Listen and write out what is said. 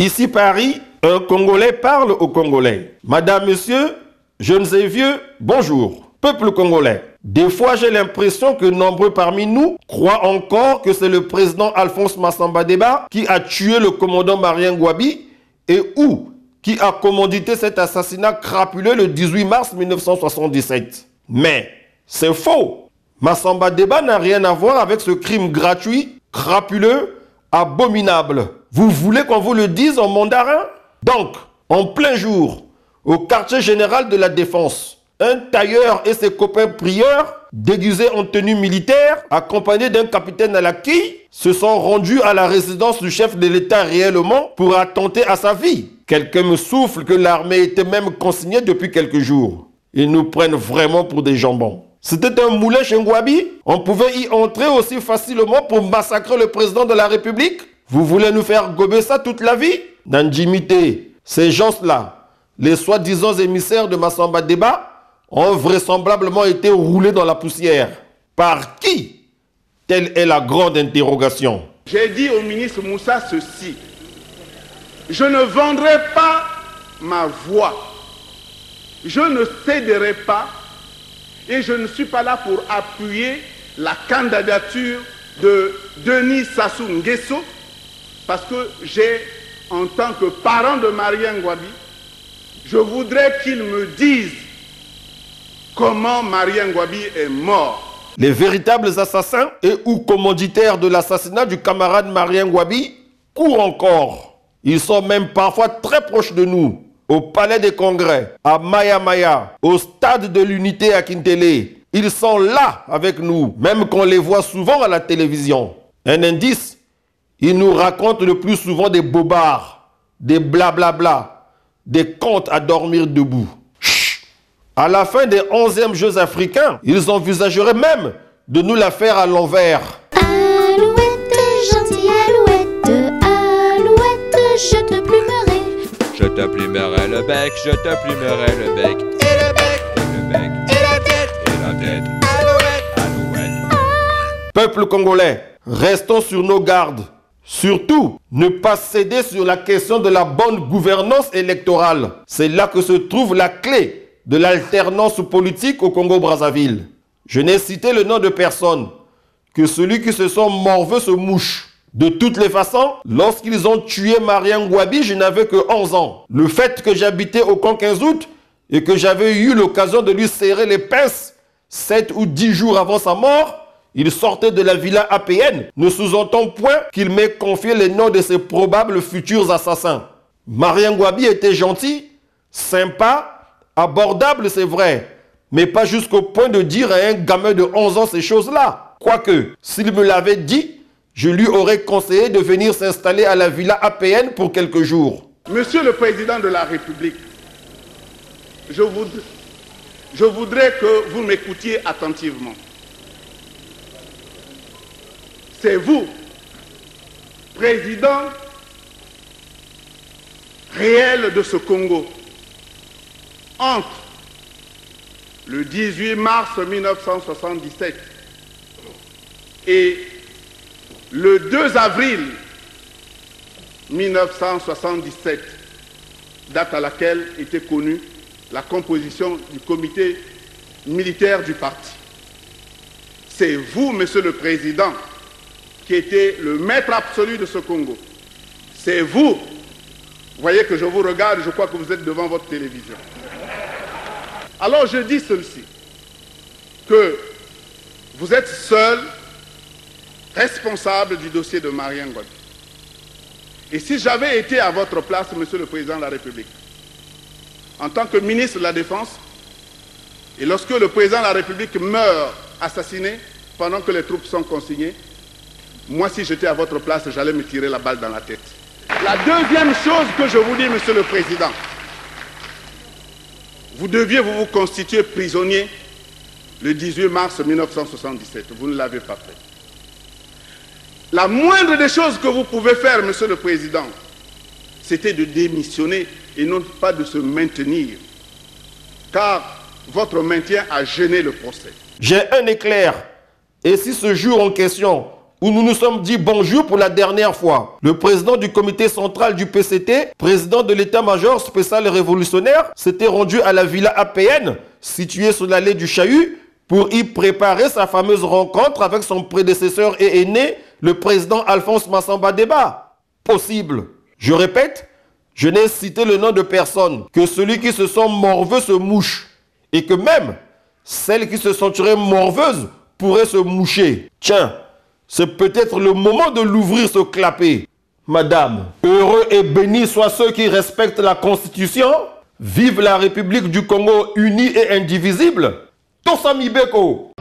Ici Paris, un Congolais parle aux Congolais. Madame, monsieur, jeunes et vieux, bonjour. Peuple congolais. Des fois, j'ai l'impression que nombreux parmi nous croient encore que c'est le président Alphonse Massamba Deba qui a tué le commandant Marien Ngouabi et ou qui a commandité cet assassinat crapuleux le 18 mars 1977. Mais c'est faux. Massamba Deba n'a rien à voir avec ce crime gratuit, crapuleux, abominable. Vous voulez qu'on vous le dise en mandarin? Donc, en plein jour, au quartier général de la Défense, un tailleur et ses copains prieurs, déguisés en tenue militaire, accompagnés d'un capitaine à la quille, se sont rendus à la résidence du chef de l'État réellement pour attenter à sa vie. Quelqu'un me souffle que l'armée était même consignée depuis quelques jours. Ils nous prennent vraiment pour des jambons. C'était un moulin chez Ngouabi. On pouvait y entrer aussi facilement pour massacrer le président de la République. Vous voulez nous faire gober ça toute la vie? N'intimité, ces gens-là, les soi-disant émissaires de Massamba Deba, ont vraisemblablement été roulés dans la poussière. Par qui? Telle est la grande interrogation. J'ai dit au ministre Moussa ceci. Je ne vendrai pas ma voix. Je ne céderai pas et je ne suis pas là pour appuyer la candidature de Denis Sassou Nguesso parce que j'ai, en tant que parent de Marien Ngouabi, je voudrais qu'il me dise comment Marien Ngouabi est mort. Les véritables assassins et ou commanditaires de l'assassinat du camarade Marien Ngouabi courent encore. Ils sont même parfois très proches de nous. Au palais des congrès, à Maya Maya, au stade de l'unité à Kintele. Ils sont là avec nous, même qu'on les voit souvent à la télévision. Un indice, ils nous racontent le plus souvent des bobards, des blablabla, des contes à dormir debout. À la fin des 11e Jeux africains, ils envisageraient même de nous la faire à l'envers. Alouette, gentille alouette, alouette, je te plumerai. Je te plumerai le bec, je te plumerai le bec. Et le bec, et le bec, et la tête, et la tête. Alouette, alouette. Peuple congolais, restons sur nos gardes. Surtout, ne pas céder sur la question de la bonne gouvernance électorale. C'est là que se trouve la clé de l'alternance politique au Congo-Brazzaville. Je n'ai cité le nom de personne, que celui qui se sent morveux se mouche. De toutes les façons, lorsqu'ils ont tué Marien Ngouabi, je n'avais que 11 ans. Le fait que j'habitais au camp 15 août et que j'avais eu l'occasion de lui serrer les pinces 7 ou 10 jours avant sa mort, il sortait de la villa APN, ne sous-entend point qu'il m'ait confié les noms de ses probables futurs assassins. Marien Ngouabi était gentil, sympa, abordable, c'est vrai, mais pas jusqu'au point de dire à un gamin de 11 ans ces choses-là. Quoique, s'il me l'avait dit, je lui aurais conseillé de venir s'installer à la villa APN pour quelques jours. Monsieur le Président de la République, je voudrais que vous m'écoutiez attentivement. C'est vous, président réel de ce Congo, entre le 18 mars 1977 et le 2 avril 1977, date à laquelle était connue la composition du comité militaire du parti. C'est vous, Monsieur le Président, qui était le maître absolu de ce Congo. C'est vous. Vous voyez que je vous regarde, je crois que vous êtes devant votre télévision. Alors je dis ceci, que vous êtes seul responsable du dossier de Marien Ngouabi. Et si j'avais été à votre place, Monsieur le Président de la République, en tant que ministre de la Défense, et lorsque le Président de la République meurt assassiné pendant que les troupes sont consignées, moi, si j'étais à votre place, j'allais me tirer la balle dans la tête. La deuxième chose que je vous dis, Monsieur le Président, vous deviez vous constituer prisonnier le 18 mars 1977. Vous ne l'avez pas fait. La moindre des choses que vous pouvez faire, Monsieur le Président, c'était de démissionner et non pas de se maintenir. Car votre maintien a gêné le procès. J'ai un éclair. Et si ce jour en question où nous nous sommes dit bonjour pour la dernière fois. Le président du comité central du PCT, président de l'état-major spécial révolutionnaire, s'était rendu à la villa APN, située sur l'allée du Chahut, pour y préparer sa fameuse rencontre avec son prédécesseur et aîné, le président Alphonse Massamba Deba. Possible. Je répète, je n'ai cité le nom de personne, que celui qui se sent morveux se mouche, et que même celle qui se sentirait morveuse pourrait se moucher. Tiens, c'est peut-être le moment de l'ouvrir ce clapet. Madame, heureux et bénis soient ceux qui respectent la Constitution. Vive la République du Congo unie et indivisible. Tosami Beko.